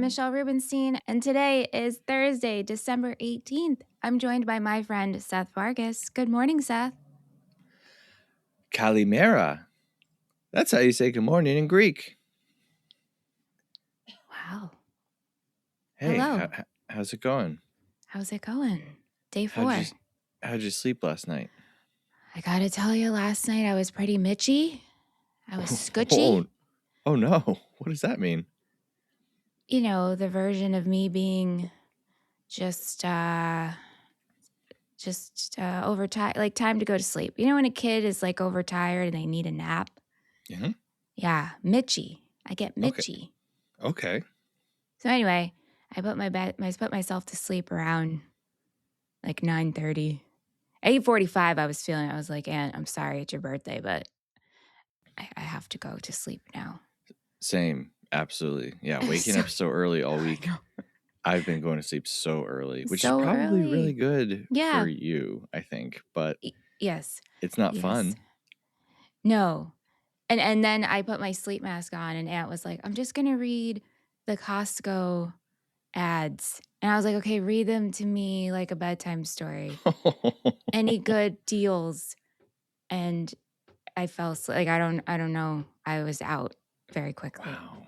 Michelle Rubenstein, and today is Thursday, December 18th. I'm joined by my friend Seth Vargas. Good morning, Seth. Kalimera. That's how you say good morning in Greek. Wow. Hey, Hello. how's it going? How's it going? Day 4. How'd you sleep last night? I gotta tell you, last night I was pretty mitchy. I was Oh, scutchy. oh no. What does that mean? You know, the version of me being just overtired, like time to go to sleep. You know, when a kid is like overtired and they need a nap? Mm-hmm. Yeah, mitchy. I get mitchy. Okay. So anyway, I put myself to sleep around like 9:30. 8:45 I was like, Aunt, I'm sorry it's your birthday, but I have to go to sleep now. Same. Absolutely. Yeah, waking up so early all week. I've been going to sleep so early, which is So probably early. really good Yeah. for you, I think, but Yes. it's not Yes. fun. No. And then I put my sleep mask on and Aunt was like, I'm just going to read the Costco ads. And I was like, okay, read them to me like a bedtime story. Any good deals? And I fell asleep. Like I don't know. I was out very quickly. Wow.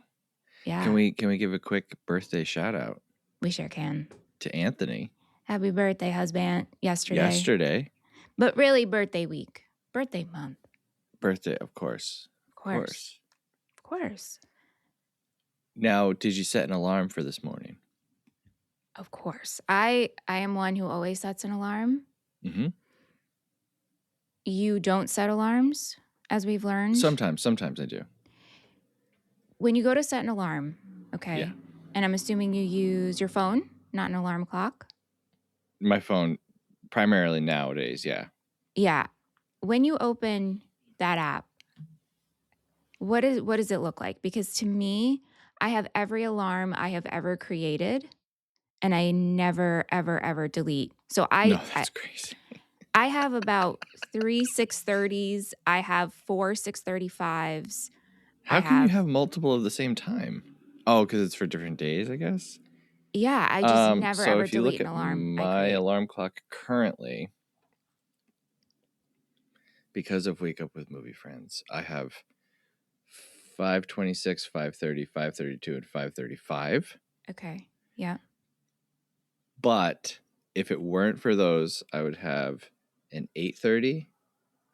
Yeah. Can we give a quick birthday shout out We sure can. to Anthony? Happy birthday, husband. Yesterday. But really birthday week. Birthday month. Birthday, of course. Of course. Now, did you set an alarm for this morning? Of course. I am one who always sets an alarm. Mm-hmm. You don't set alarms, as we've learned. Sometimes I do. When you go to set an alarm, okay, Yeah. and I'm assuming you use your phone, not an alarm clock. My phone, primarily nowadays, yeah. Yeah. When you open that app, what does it look like? Because to me, I have every alarm I have ever created, and I never, ever, ever delete. So No, that's crazy. I have about 3 6:30s. I have 4 6:35s. How can you have multiple of the same time? Oh, because it's for different days, I guess? Yeah, I just never, so ever if you delete look an at alarm I my create. alarm clock currently, because of Wake Up with Movie Friends, I have 5:26, 5:30, 5:32, and 5:35. Okay. Yeah. But if it weren't for those, I would have an 8:30,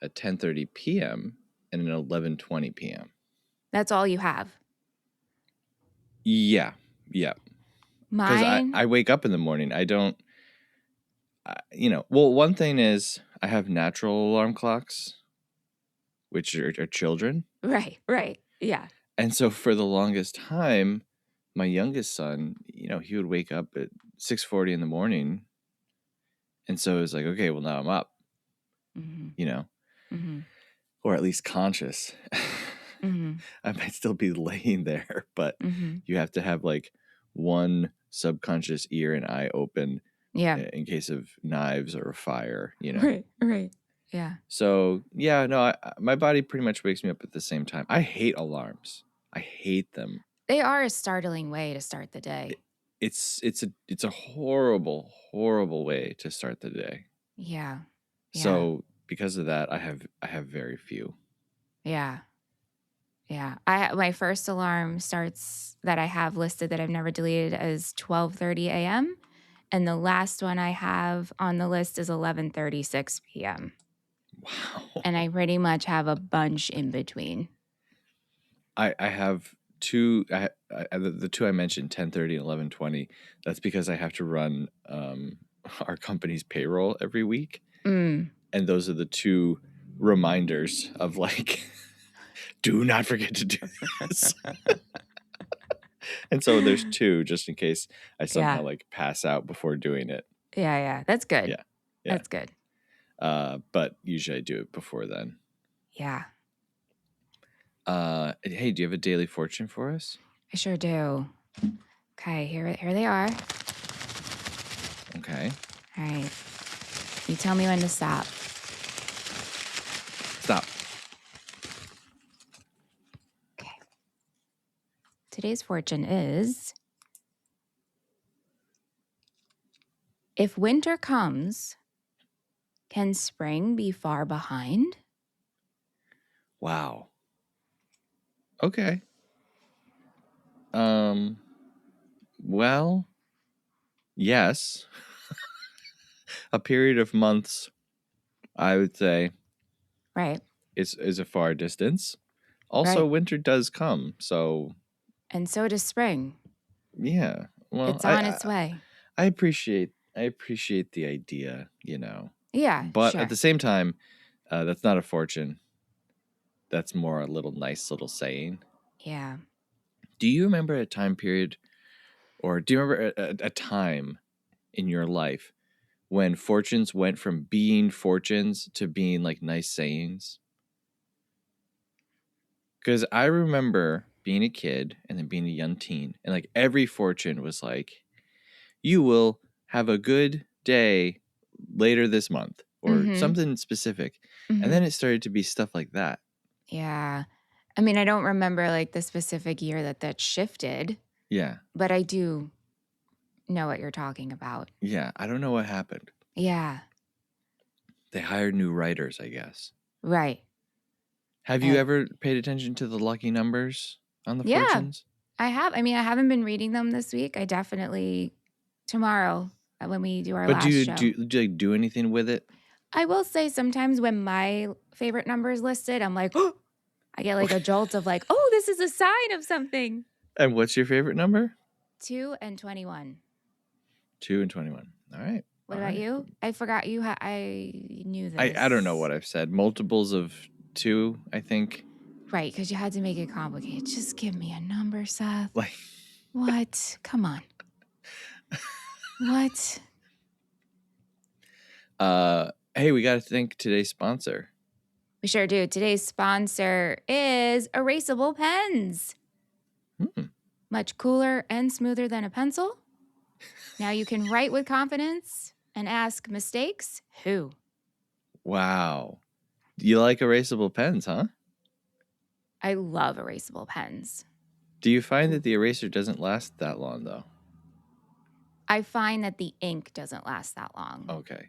a 10:30 p.m., and an 11:20 p.m. That's all you have. Yeah. Because Mine. I wake up in the morning. I don't, well, one thing is I have natural alarm clocks, which are children. Right. Yeah. And so for the longest time, my youngest son, he would wake up at 6:40 in the morning. And so it was like, okay, well, now I'm up, Mm-hmm. or at least conscious. Mm-hmm. I might still be laying there, but you have to have like one subconscious ear and eye open, in case of knives or a fire, Right. Yeah. So yeah, no, my body pretty much wakes me up at the same time. I hate alarms. I hate them. They are a startling way to start the day. It's a horrible way to start the day. Yeah. So because of that, I have very few. Yeah. My first alarm starts that I have listed that I've never deleted is 12:30 a.m. And the last one I have on the list is 11:36 p.m. Wow. And I pretty much have a bunch in between. I have two. The two I mentioned, 10:30 and 11:20. That's because I have to run our company's payroll every week, and those are the two reminders of like, do not forget to do this. And so there's two just in case I somehow like pass out before doing it. Yeah. That's good. Yeah. That's good. But usually I do it before then. Yeah. Hey, do you have a daily fortune for us? I sure do. Okay, here they are. Okay. All right. You tell me when to stop. Stop. Okay. Today's fortune is If winter comes, can spring be far behind? Wow. Okay. Um, well, yes. A period of months, I would say, Right. is a far distance. Also, Right. winter does come, so And so does spring. yeah. Well, It's on its way. I appreciate the idea, you know, Yeah, but at sure. the same time, that's not a fortune. That's more a little nice little saying. Yeah. Do you remember a time period, or do you remember a time in your life when fortunes went from being fortunes to being like nice sayings? Because I remember being a kid and then being a young teen, and like every fortune was like, you will have a good day later this month or Mhm. something specific. And then Mhm. it started to be stuff like that. Yeah. I mean, I don't remember like the specific year that shifted, Yeah. but I do know what you're talking about. Yeah. I don't know what happened. Yeah. They hired new writers, I guess. Right. Have you Uh, ever paid attention to the lucky numbers on the yeah. fortunes? I have. I mean, I haven't been reading them this week. I definitely tomorrow when we do our But last show. do you like, do anything with it? I will say sometimes when my favorite number is listed, I'm like, oh, I get like a jolt of like, oh, this is a sign of something. And what's your favorite number? 2 and 21. 2 and 21. All right. What All about right. you? I forgot you I knew I don't know this. what I've said. Multiples of 2, I think. Right, because you had to make it complicated. Just give me a number, Seth. Like What? Come on. What? hey, we got to thank today's sponsor. We sure do. Today's sponsor is erasable pens. Hmm. Much cooler and smoother than a pencil. Now you can write with confidence and ask mistakes. Who? Wow. You like erasable pens, huh? I love erasable pens. Do you find that the eraser doesn't last that long, though? I find that the ink doesn't last that long. Okay.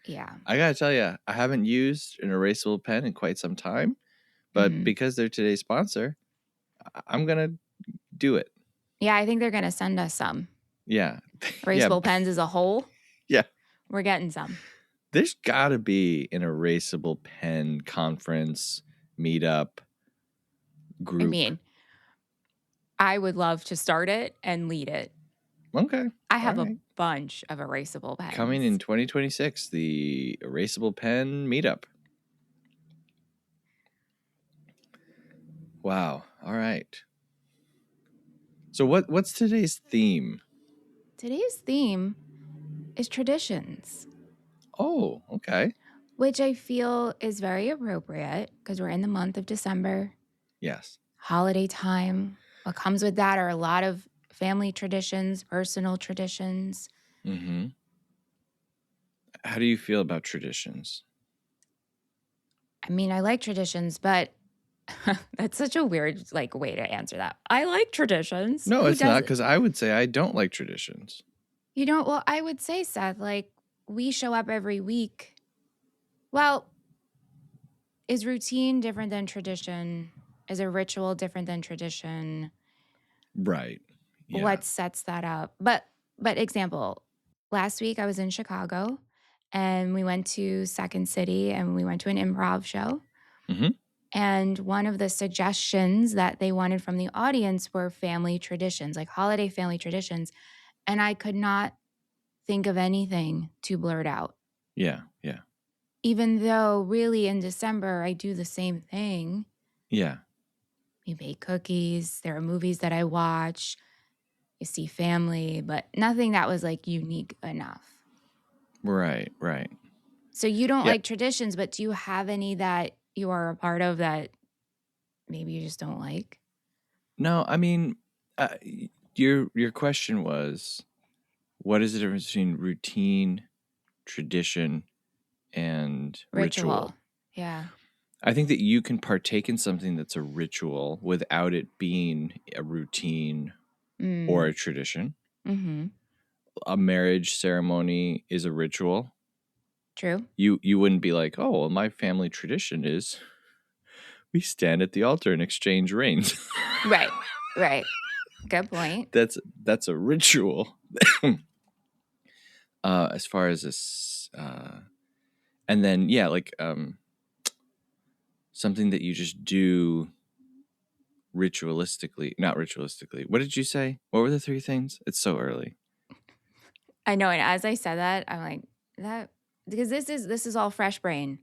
Yeah. I got to tell you, I haven't used an erasable pen in quite some time, but Mm. because they're today's sponsor, I'm going to do it. Yeah, I think they're going to send us some. Yeah. Yeah. Erasable pens as a whole. Yeah. We're getting some. There's got to be an erasable pen conference, meetup, I group. mean, I would love to start it and lead it. Okay. I All have a right. bunch of erasable Coming in pens. 2026, the erasable pen meetup. Wow. All right. So what's today's theme? Today's theme is traditions, Oh, okay. which I feel is very appropriate because we're in the month of December, Yes. holiday time. What comes with that are a lot of family traditions, personal traditions. Mm-hmm. How do you feel about traditions? I mean, I like traditions, but that's such a weird like way to answer that. I like traditions. No, Who it's not, doesn't? because I would say I don't like traditions. Well, I would say, Seth, like we show up every week. Well, is routine different than tradition? Is a ritual different than tradition? Right. Yeah. What sets that up? But example, last week I was in Chicago and we went to Second City and we went to an improv show. Mm-hmm. And one of the suggestions that they wanted from the audience were family traditions, like holiday family traditions. And I could not think of anything to blurt out. Yeah. Yeah. Even though really in December I do the same thing. Yeah. We bake cookies. There are movies that I watch. You see family, but nothing that was like unique enough. Right. Right. So you don't Yeah. like traditions, but do you have any that you are a part of that maybe you just don't like? No, I mean, your question was, what is the difference between routine, tradition, and Ritual. ritual? Yeah. I think that you can partake in something that's a ritual without it being a routine or Mm. a tradition. Mm-hmm. a marriage ceremony is a ritual. True. You wouldn't be like, oh, well, my family tradition is we stand at the altar and exchange rings. Right. Right. Good point. That's a ritual. As far as this, and then like something that you just do ritualistically, not ritualistically. What did you say? What were the three things? It's so early. I know, and as I said that, I'm like, that because this is all fresh brain.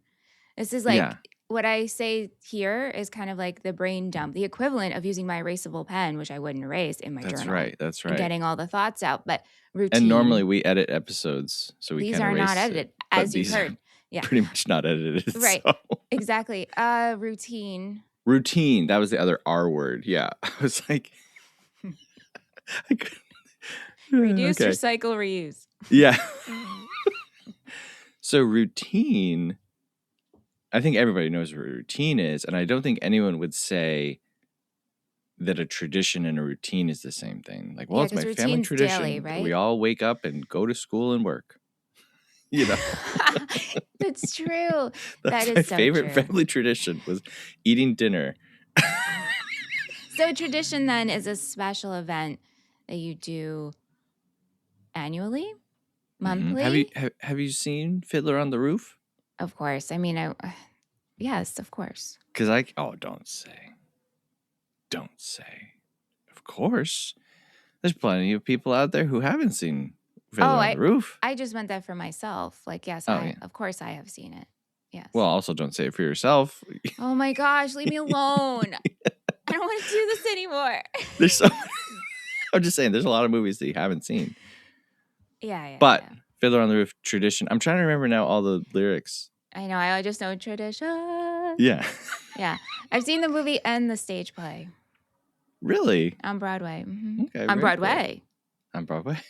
This is Yeah, like what I say here is kind of like the brain dump, the equivalent of using my erasable pen, which I wouldn't erase in my that's journal, right. That's and right. getting all the thoughts out. But And normally routine, we edit episodes so we these can are not erase it, edited, but as you've these are heard. Yeah, pretty much not edited. right. So Exactly. Routine. routine, that was the other R word. Yeah. I was like, I couldn't- Reduce, okay. recycle, reuse. Yeah. So routine, I think everybody knows what routine is, and I don't think anyone would say that a tradition and a routine is the same thing. Like, well, Yeah, it's because my family routine's daily, tradition that we right? all wake up and go to school and work. You know, That's true. That that's my is so favorite true. family tradition was eating dinner. So tradition then is a special event that you do annually, monthly? Have you seen Fiddler on the Roof? Of course. I mean, yes, of course. Because don't say. Of course, there's plenty of people out there who haven't seen Oh, Fiddler on the Roof. I just meant that for myself. Like, yes, Oh yeah. of course I have seen it. Yes. Well, also don't say it for yourself. Oh my gosh, leave me alone. I don't want to do this anymore. There's so. I'm just saying, there's a lot of movies that you haven't seen. Yeah. But Fiddler on the Roof tradition. I'm trying to remember now all the lyrics. I know. I just know tradition. Yeah. Yeah. I've seen the movie and the stage play Really? on Broadway. Mm-hmm. Okay. On Very cool. Broadway. On Broadway.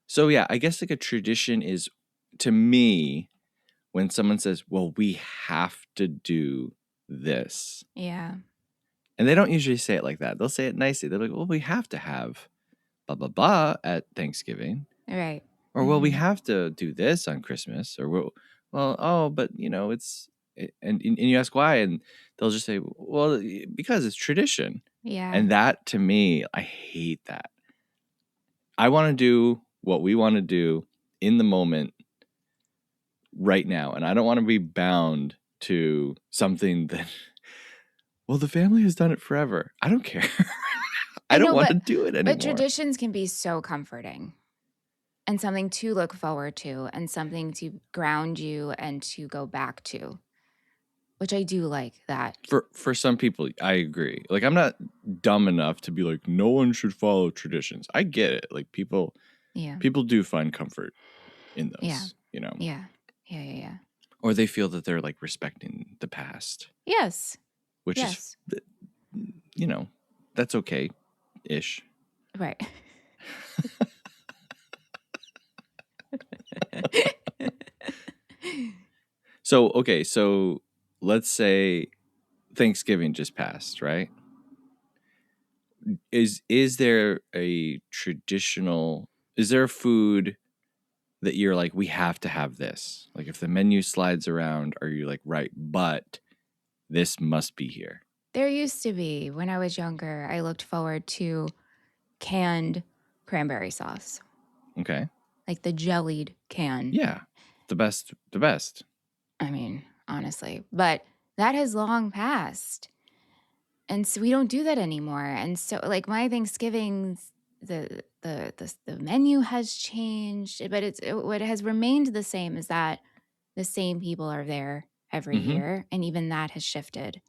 So yeah, I guess like a tradition is, to me, when someone says, well, we have to do this. Yeah. And they don't usually say it like that. They'll say it nicely. They're like, well, we have to have blah, blah, blah at Thanksgiving. Right. Or, well, we have to do this on Christmas. Or, but, and you ask why. And they'll just say, well, because it's tradition. Yeah. And that, to me, I hate that. I want to do what we want to do in the moment right now. And I don't want to be bound to something that, well, the family has done it forever. I don't care. I don't want to do it anymore. But traditions can be so comforting and something to look forward to and something to ground you and to go back to, which I do like that. For some people, I agree. Like, I'm not dumb enough to be like, no one should follow traditions. I get it. Like, people do find comfort in those, Yeah. Or they feel that they're like respecting the past. Yes. Which is, that's okay-ish. Right. So let's say Thanksgiving just passed, right? Is there a food that you're like, we have to have this? Like, if the menu slides around, are you like, right, but this must be here? There used to be, when I was younger, I looked forward to canned cranberry sauce. Okay. Like the jellied can. Yeah. The best. I mean, honestly. But that has long passed. And so we don't do that anymore. And so like my Thanksgivings, the menu has changed, but what has remained the same is that the same people are there every year, and even that has shifted.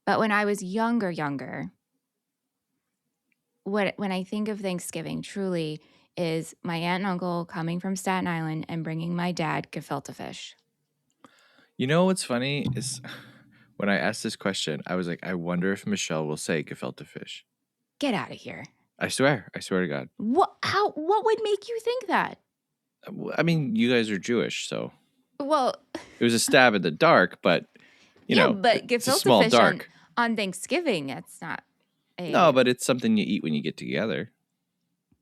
But when I was younger, when I think of Thanksgiving, truly is my aunt and uncle coming from Staten Island and bringing my dad gefilte fish. You know what's funny is when I asked this question, I was like, I wonder if Michelle will say gefilte fish. Get out of here. I swear to God. What would make you think that? I mean, you guys are Jewish, so. Well, it was a stab in the dark, but but it's a gefilte small fish dark. on Thanksgiving, that's not No, but it's something you eat when you get together.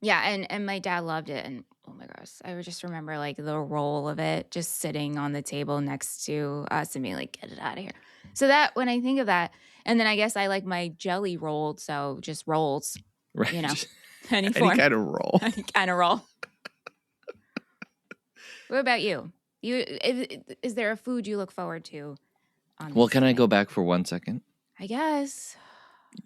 Yeah, and my dad loved it, and oh my gosh, I would just remember, like, the roll of it just sitting on the table next to us and being like, "Get it out of here." So that when I think of that and then I guess I like my jelly rolled, so just rolls, Right. you know, Just any any form, kind of roll. any kinda roll. What about you? Is there a food you look forward to on Well, can I go Thanksgiving? back for 1 second? I guess.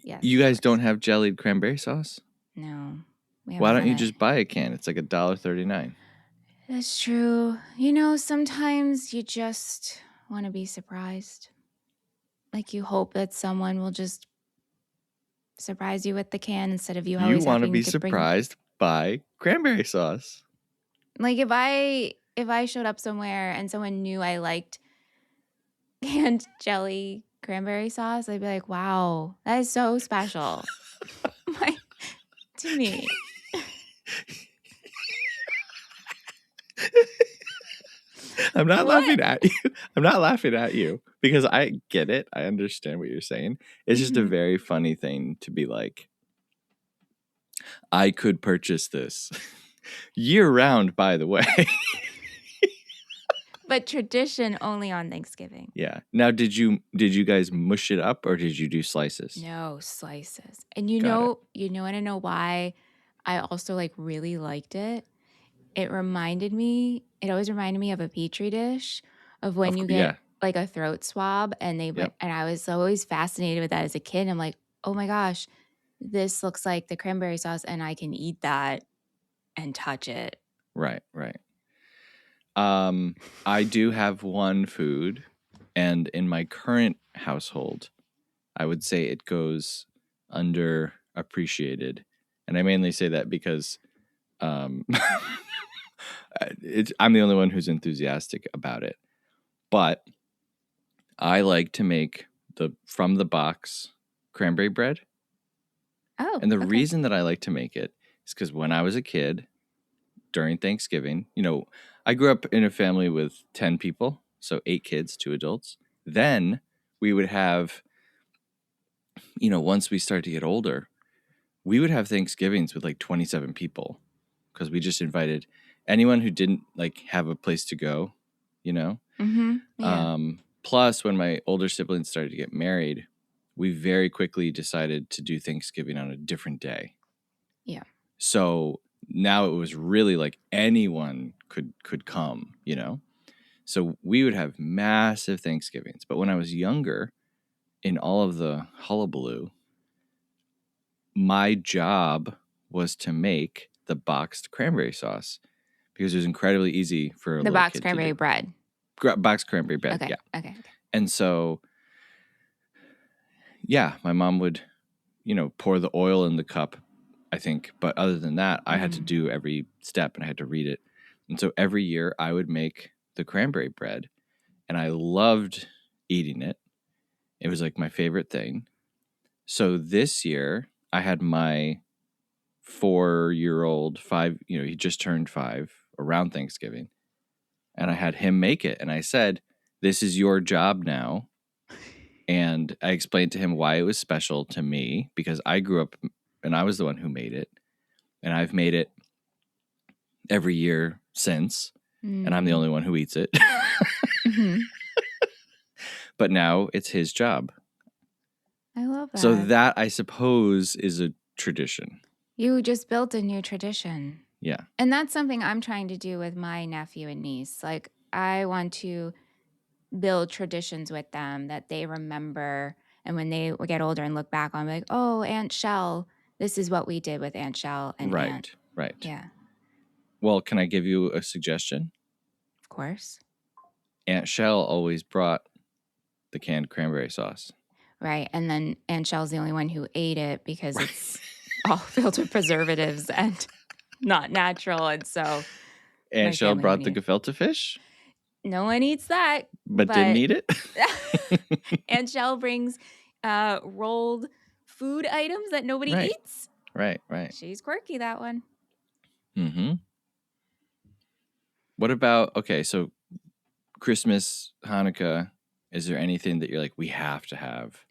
Yes, You of guys don't course. have jellied cranberry sauce? No, we Why haven't don't done you it. just buy a can? It's like $1.39. That's true. You know, sometimes you just wanna be surprised. Like, you hope that someone will just surprise you with the can instead of you You always wanna having be to bring surprised by cranberry sauce. like, if I showed up somewhere and someone knew I liked canned jelly cranberry sauce, I'd be like, "Wow, that is so special." Like, to me. I'm not What? laughing at you. I'm not laughing at you because I get it. I understand what you're saying. It's just a Mhm. very funny thing to be like, I could purchase this year round, by the way. But tradition only on Thanksgiving. Yeah. Now, did you guys mush it up or did you do slices? No slices. And Got it. you wanna know why I also, like, really liked it? It always reminded me of a Petri dish of when you get, Yeah. like, a throat swab and they went Yep. and I was always fascinated with that as a kid. I'm like, "Oh my gosh, this looks like the cranberry sauce, and I can eat that and touch it." Right. Right. I do have one food, and in my current household, I would say it goes underappreciated, and I mainly say that because um, I'm the only one who's enthusiastic about it. But I like to make the from the box cranberry bread, Oh, and the okay. reason that I like to make it is because when I was a kid during Thanksgiving, I grew up in a family with 10 people, so 8 kids, 2 adults. Then we would have, once we started to get older, we would have Thanksgivings with like 27 people because we just invited anyone who didn't like have a place to go, you know. Mhm. Yeah. Plus, when my older siblings started to get married, we very quickly decided to do Thanksgiving on a different day. Yeah. So now it was really like anyone could come, So we would have massive Thanksgivings. But when I was younger, in all of the hullabaloo, my job was to make the boxed cranberry sauce because it was incredibly easy for a The little boxed kid to do. cranberry bread. Boxed cranberry bread, Okay. yeah. Okay. Okay. And so, yeah, my mom would, pour the oil in the cup, I think. But other than that, I had to Mm. do every step and I had to read it. And so every year I would make the cranberry bread and I loved eating it. It was like my favorite thing. So this year I had my 4-year-old, he just turned 5 around Thanksgiving. And I had him make it. And I said, "This is your job now." And I explained to him why it was special to me because I grew up and I was the one who made it. And I've made it every year since. And I'm the Mm. only one who eats it. Mhm. But now it's his job. I love So that. that, I suppose, is a tradition. You just built a new tradition. Yeah. And that's something I'm trying to do with my nephew and niece. Like, I want to build traditions with them that they remember. And when they get older and look back on, like, oh, Aunt Shell, this is what we did with Aunt Shell and Aunt. Right. Right. Yeah, Well, can I give you a suggestion? of course. Aunt Shell always brought the canned cranberry sauce. Right. And then Aunt Shell's the only one who ate it because Right. it's all filled with preservatives and not natural. And so Aunt my Shell family brought won't the eat it. gefilte fish, No one eats that, but didn't but eat it. Aunt Shell brings rolled food items that nobody Right. eats. Right. Right. She's quirky, that one. Mm-hmm. What about, okay, so Christmas, Hanukkah, is there anything that you're like, we have to have?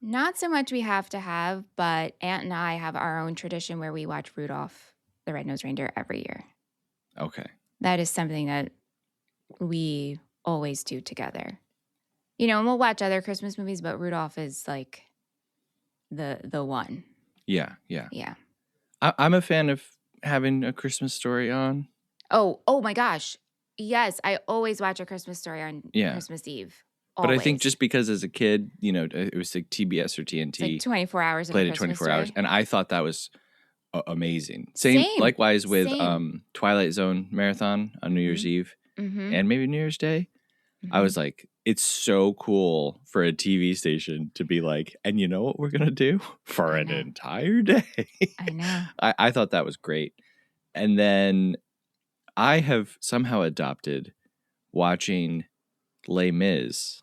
Not so much we have to have, but Aunt and I have our own tradition where we watch Rudolph the Red-Nosed Reindeer every year. Okay. That is something that we always do together. And we'll watch other Christmas movies, but Rudolph is like the one. Yeah, yeah. Yeah. I'm a fan of having A Christmas Story on. Oh my gosh. Yes, I always watch A Christmas Story on Yeah. Christmas Eve. But I think Always. just because as a kid, it was like TBS or It's like TNT 24 hours of A played it Christmas 24 hours, Story. and I thought that was amazing. Same, Same. likewise with Same. Twilight Zone marathon on New Year's Eve Mm-hmm. and maybe New Year's Day. I was like, it's so cool for a TV station to be like, and you know what we're going to do for an entire day? I know. I thought that was great. And then I have somehow adopted watching Les Mis,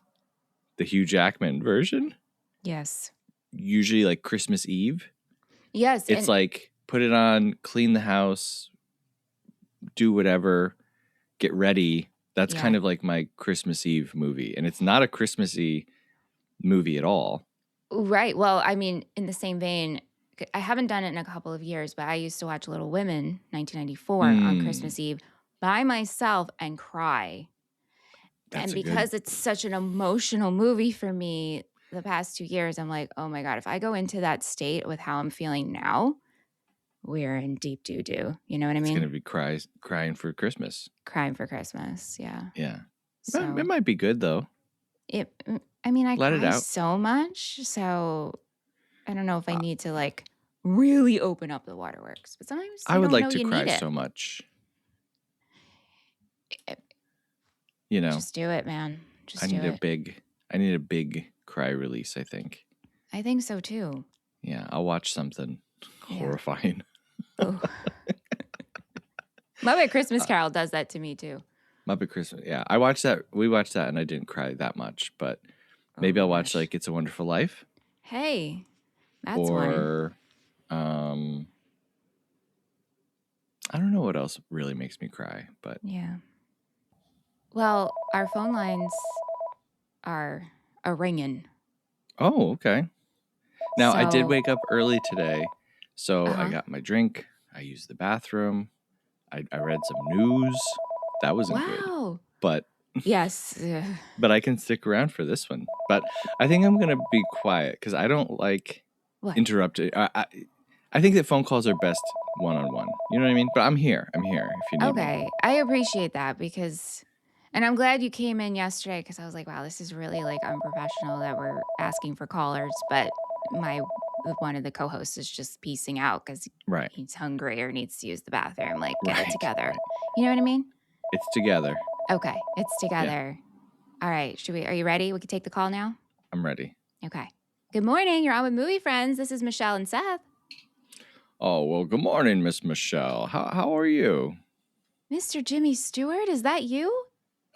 the Hugh Jackman version, Yes. usually like Christmas Eve. Yes. It's like put it on, clean the house, do whatever, get ready. That's kind of like my Christmas Eve movie. And it's not a Christmassy movie at all. Right. Well, I mean, in the same vein, I haven't done it in a couple of years, but I used to watch Little Women, 1994, on Christmas Eve by myself and cry. And because it's such an emotional movie for me the past 2 years, I'm like, oh my God, if I go into that state with how I'm feeling now, we're in deep doo-doo. You know what I mean? It's going to be crying for Christmas. Crying for Christmas. Yeah. Yeah. So It might be good, though. I Let it cry out. so much. So I don't know if I need to like really open up the waterworks, but sometimes I you would don't like know to you cry need it. so much. Just do it, man. Just do it. I need a big cry release, I think. I think so too. Yeah, I'll watch something horrifying. Oh. Muppet Christmas Carol does that to me too. Muppet Christmas. Yeah, I watched that. We watched that and I didn't cry that much, but maybe I'll watch like It's a Wonderful Life. Hey, that's or, I don't know what else really makes me cry, but yeah. Well, our phone lines are a ringing. Oh, okay. Now, I did So- wake up early today, so I Uh-huh. got my drink. I used the bathroom. I read some news. That wasn't good, Wow. but Yes. but I can stick around for this one. But I think I'm gonna be quiet because I don't like What? interrupting. I think that phone calls are best one-on-one. You know what I mean? But I'm here. I'm here if you need me. Okay. I appreciate that because, and I'm glad you came in yesterday because I was like, wow, this is really like unprofessional that we're asking for callers. But one of the co-hosts is just piecing out because Right. he's hungry or needs to use the bathroom. Like, get it Right, together. right. You know what I mean? It's together. Okay. It's together. All right. Are you ready? We can take the call now? I'm ready. Okay. Good morning. You're on with Movie Friends. This is Michelle and Seth. Oh, well, good morning, Miss Michelle. How are you? Mr. Jimmy Stewart, is that you?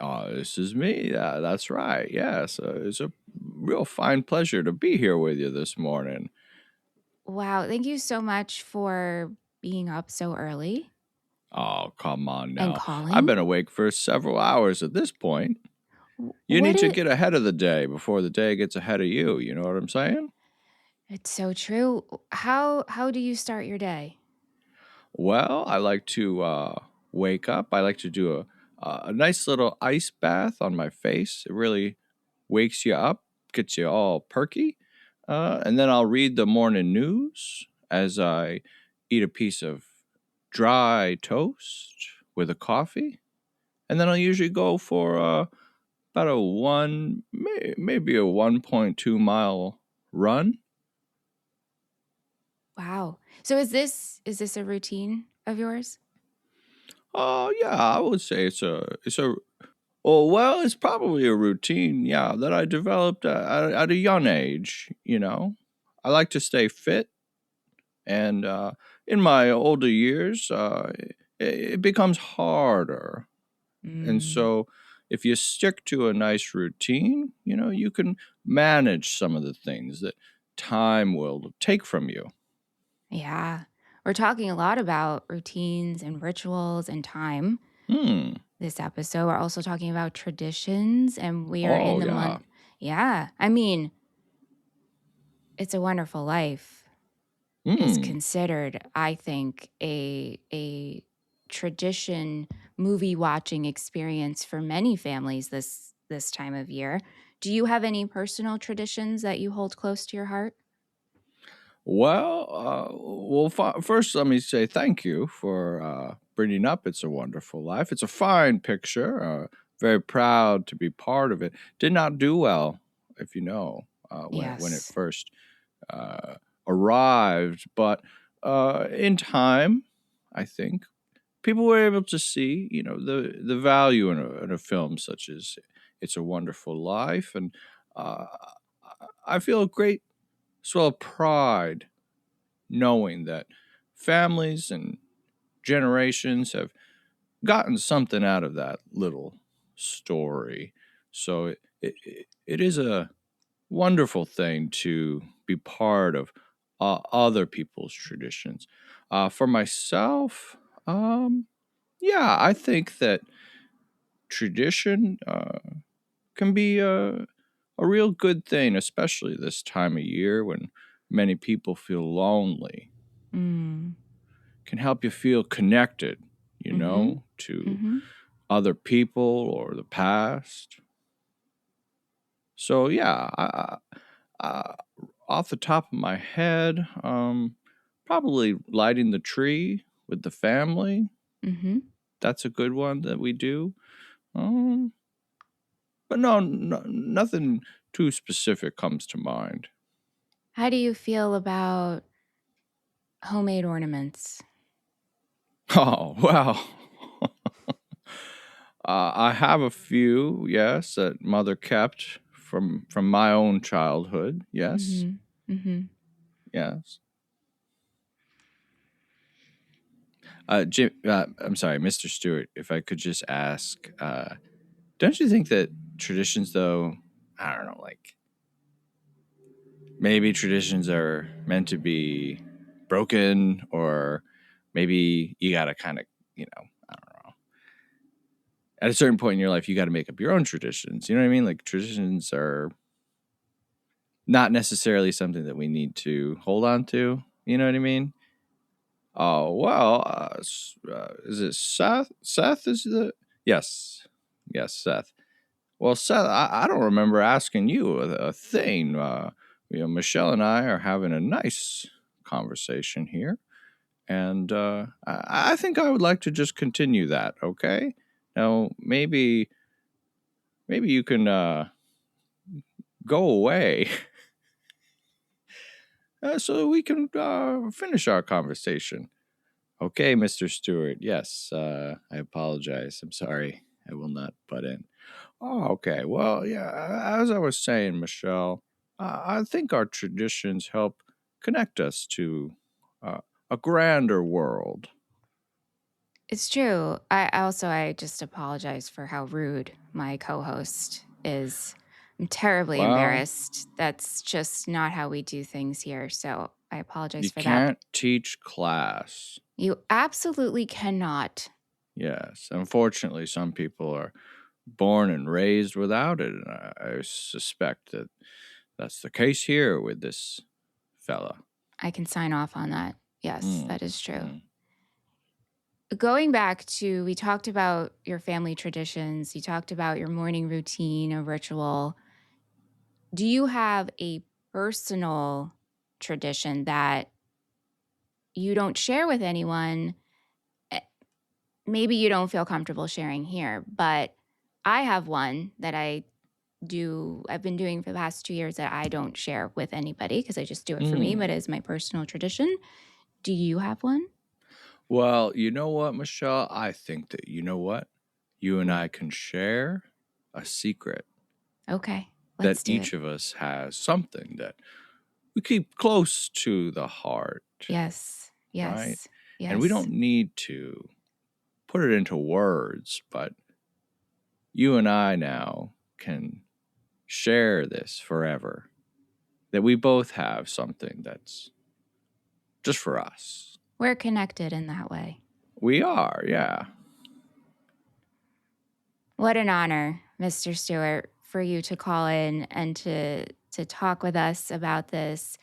This is me. That's right. Yes, it's a real fine pleasure to be here with you this morning. Wow. Thank you so much for being up so early. Oh, come on now. And calling? I've been awake for several hours at this point. You need to get ahead of the day before the day gets ahead of you. You know what I'm saying? It's so true. How do you start your day? Well, I like to wake up. I like to do a nice little ice bath on my face. It really wakes you up, gets you all perky. And then I'll read the morning news as I eat a piece of dry toast with a coffee. And then I'll usually go for about maybe a 1.2 mile run. Wow. So is this a routine of yours? Oh, yeah, I would say it's probably a routine, that I developed at a young age, I like to stay fit, and in my older years, it becomes harder. And so if you stick to a nice routine, you can manage some of the things that time will take from you. Yeah. We're talking a lot about routines and rituals and time. This episode, we're also talking about traditions, and we are in the month. Yeah. I mean, It's a Wonderful Life is Mm. considered, I think, a tradition movie watching experience for many families this time of year. Do you have any personal traditions that you hold close to your heart? First, let me say thank you for bringing up It's a Wonderful Life. It's a fine picture. Very proud to be part of it. Did not do well, if you know, when it Yes. first uh, arrived, but in time, I think people were able to see, the value in a film such as It's a Wonderful Life, and uh, I feel a great swell of pride knowing that families and generations have gotten something out of that little story. So it is a wonderful thing to be part of other people's traditions. For myself, yeah, I think that tradition can be a real good thing, especially this time of year when many people feel lonely. Mm. Can help you feel connected, Mhm. to Mhm. other people or the past. So yeah, off the top of my head, probably lighting the tree with the family. Mhm. That's a good one that we do. Um, but no, nothing too specific comes to mind. How do you feel about homemade ornaments? Oh well, I have a few, yes, that mother kept from my own childhood. Yes, Mhm. Mhm. yes. I'm sorry, Mr. Stewart. If I could just ask, don't you think that traditions, though, I don't know, like maybe traditions are meant to be broken, or maybe you gotta kind of, I don't know. At a certain point in your life, you got to make up your own traditions. You know what I mean? Like traditions are not necessarily something that we need to hold on to. You know what I mean? Oh well, is it Seth? Seth is the yes, yes, Seth. Well, Seth, I don't remember asking you a thing. Michelle and I are having a nice conversation here, and I think I would like to just continue that. Okay, now maybe you can go away so we can finish our conversation. Okay, Mr. Stewart. Yes, I apologize. I'm sorry. I will not butt in. Oh, okay. Well, yeah, as I was saying, Michelle, I think our traditions help connect us to uh, a grander world. It's true. I just apologize for how rude my co-host is. I'm terribly Well, embarrassed. That's just not how we do things here. So I apologize you for that. can't teach class. You absolutely cannot. Yes, unfortunately, some people are born and raised without it, and I suspect that that's the case here with this fella. I can sign off on that. Yes, Mm, that is true. mm. Going back to, we talked about your family traditions, you talked about your morning routine, a ritual. Do you have a personal tradition that you don't share with anyone? Eh, Maybe you don't feel comfortable sharing here, but I have one that I've been doing for the past 2 years that I don't share with anybody because I just do it for me, Mm. but it's my personal tradition. Do you have one? Well, you know what, Michelle? I think that you know what? You and What? I can share a secret Okay, that let's do it. each of us has something that we keep close to the heart, Yes, right? yes, And we yes. don't need to put it into words, but you and I now can share this forever. That we both have something that's just for us. We're connected in that way. We are, yeah. What an honor, Mr. Stewart, for you to call in and to talk with us about this.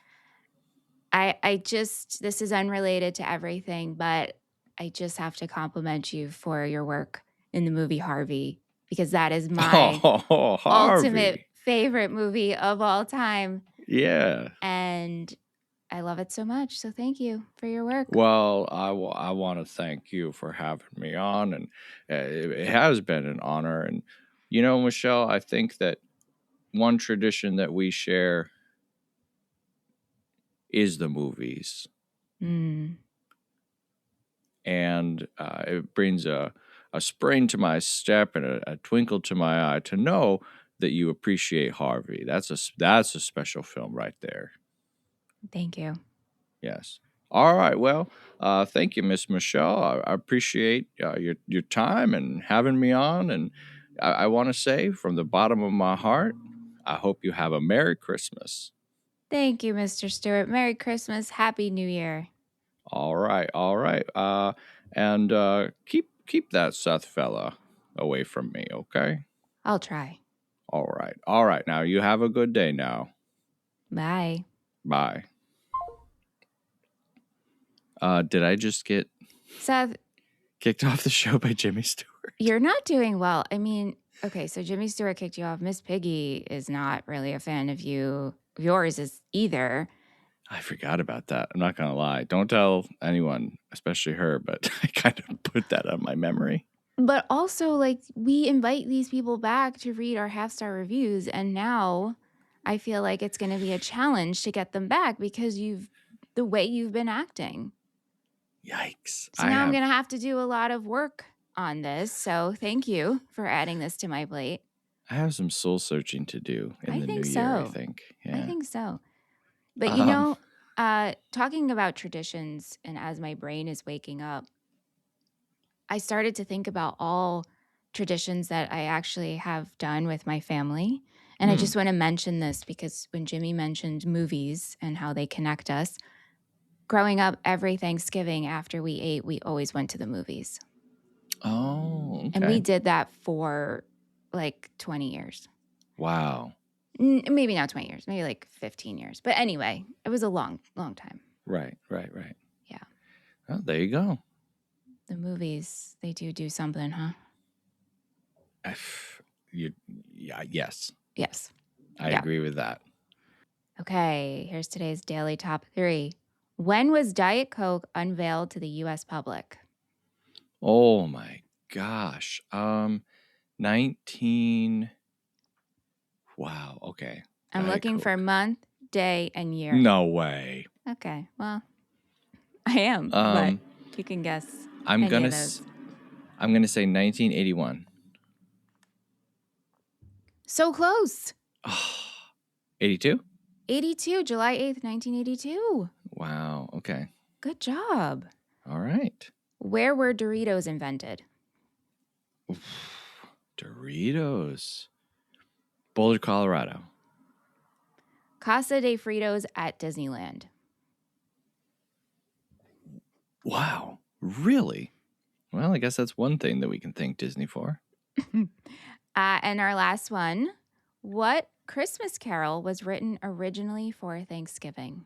this is unrelated to everything, but I just have to compliment you for your work in the movie Harvey, because that is my Oh, ultimate Harvey. favorite movie of all time. Yeah. And I love it so much. So thank you for your work. Well, I want to thank you for having me on, and it has been an honor. And Michelle, I think that one tradition that we share is the movies, Mm, and it brings a spring to my step and a twinkle to my eye to know that you appreciate Harvey. That's a special film right there. thank you. Yes. All right. Well, thank you, Miss Michelle. I appreciate your time and having me on. And I want to say from the bottom of my heart, I hope you have a Merry Christmas. Thank you, Mr. Stewart. Merry Christmas. Happy New Year. All right. All right. And keep that Seth fella away from me. Okay. I'll try. All right. All right. Now you have a good day. Now. Bye. Bye. Did I just get Seth, kicked off the show by Jimmy Stewart? you're not doing well. I mean, okay, so Jimmy Stewart kicked you off. Miss Piggy is not really a fan of yours is either. I forgot about that. I'm not going to lie. Don't tell anyone, especially her, but I kind of put that on my memory. But also, like, we invite these people back to read our half-star reviews, and now I feel like it's going to be a challenge to get them back because the way you've been acting. Yikes. So now I'm going to have to do a lot of work on this. So thank you for adding this to my plate. I have some soul searching to do in the new year, I think. Yeah. I think so. But talking about traditions, and as my brain is waking up, I started to think about all traditions that I actually have done with my family. And I just want to mention this because when Jimmy mentioned movies and how they connect us, growing up, every Thanksgiving after we ate, we always went to the movies. Oh, okay. And we did that for like 20 years. Wow. Maybe not 20 years, maybe like 15 years. But anyway, it was a long, long time. Right. Yeah. Oh, there you go. The movies, they do something, huh? Yes. Yes. I agree with that. Okay, here's today's daily top 3. When was Diet Coke unveiled to the U.S. public? Oh my gosh. 19. Wow. Okay. I'm Diet looking for Coke. month, day, and year. No way. Okay, well, I am, but you can guess. I'm gonna say 1981. So close. 82? 82, July 8th, 1982. Wow. Okay. Good job. All right. Where were Doritos invented? Doritos. Boulder, Colorado. Casa de Fritos at Disneyland. Wow. Really? Well, I guess that's one thing that we can thank Disney for. And our last one, what Christmas carol was written originally for Thanksgiving?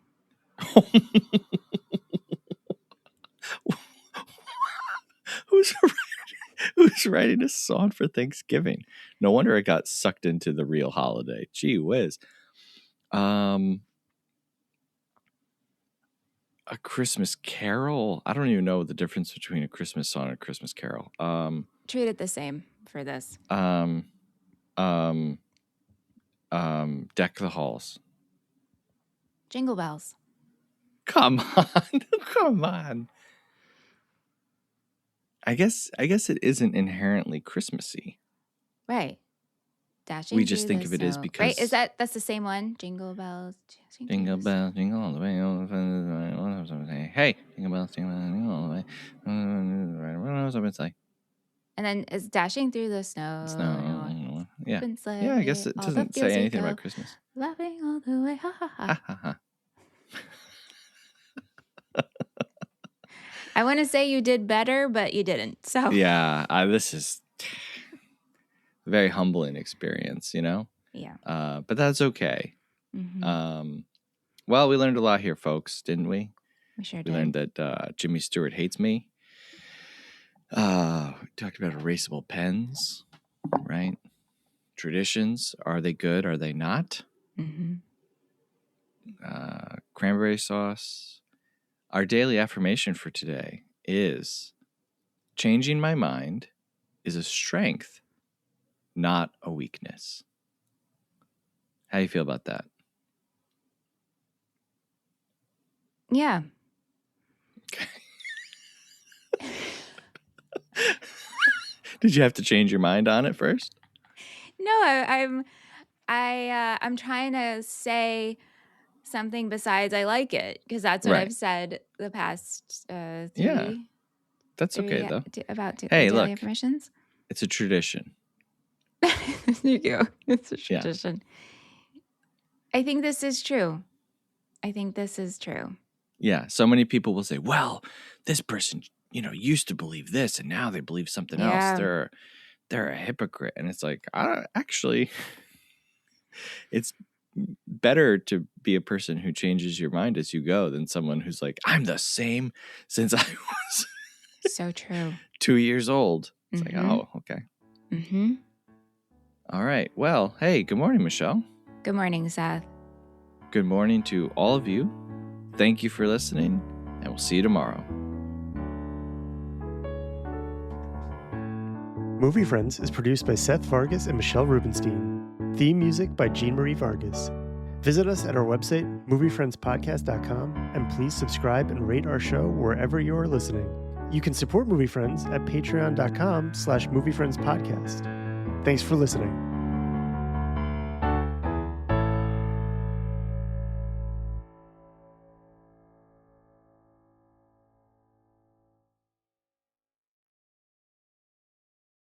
Who's writing a song for Thanksgiving? No wonder it got sucked into the real holiday. Gee whiz. A Christmas carol? I don't even know the difference between a Christmas song and a Christmas carol. Treat it the same for this. Deck the Halls. Jingle bells. Come on. Come on. I guess it isn't inherently Christmassy. Right. Dashing we just think of it as because right? That's the same one? Jingle bells. Jingle bells, jingle all the way. Hey, jingle bells, jingle all the way. It's like, and then it's dashing through the snow. Yeah. Yeah, I guess it doesn't say anything about Christmas. Laughing all the way. Ha ha ha. Ha ha. I want to say you did better, but you didn't. So yeah, this is a very humbling experience, Yeah. But that's okay. Mm-hmm. Well, we learned a lot here, folks, didn't we? We sure We did. learned that Jimmy Stewart hates me. We talked about erasable pens, right? Traditions. Are they good? Are they not? Mm-hmm. Cranberry sauce. Our daily affirmation for today is changing my mind is a strength, not a weakness. How do you feel about that? Yeah. Did you have to change your mind on it first? No, I'm trying to say something besides I like it, because that's what Right. I've said the past Yeah. That's okay, though. about Hey, daily look, affirmations. it's a tradition. There you go. It's a Yeah. tradition. I think this is true. I think this is true. Yeah. So many people will say, well, this person, used to believe this and now they believe something else. Yeah. They're a hypocrite. And it's like, actually, it's better to be a person who changes your mind as you go than someone who's like, I'm the same since I was So true. 2 years old. It's like, Mm-hmm. oh, okay. Mm-hmm. All right. Well, hey, good morning, Michelle. Good morning, Seth. Good morning to all of you. Thank you for listening, and we'll see you tomorrow. Movie Friends is produced by Seth Vargas and Michelle Rubenstein. Theme music by Jean Marie Vargas. Visit us at our website, moviefriendspodcast.com, and please subscribe and rate our show wherever you are listening. You can support Movie Friends at patreon.com/moviefriendspodcast. Thanks for listening.